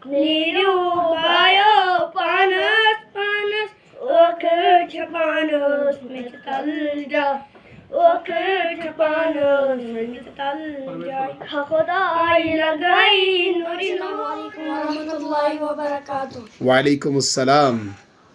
Nirubayo panas panas okur chapanos mit talja okur chapanos mit talja Khudaai lagai nuri alaikum warahmatullahi wabarakatuh. Walaikum assalam.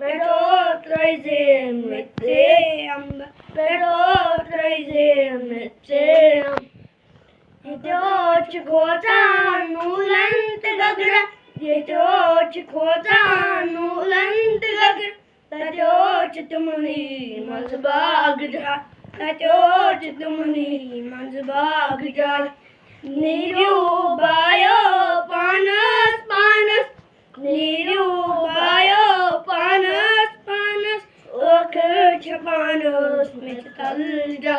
बैठो त्रैजे मित्ते अम्ब बैठो त्रैजे मित्ते येतोच खोता नूलंत गगरा येतोच खोता नूलंत गगरा ततोच तुमनी मजबाग जा ततोच तुमनी मजबाग जा निरूबायो पानस पानस निरूबायो panas panas okur chapanos mit talja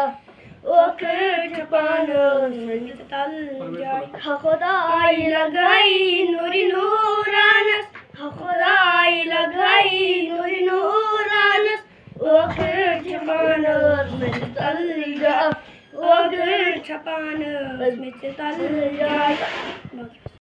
okur chapanos mit talja Khudaai lagai nuri nuranas Khudaai lagai nuri nuranas okur chapanos mit talja okur chapanos mit talja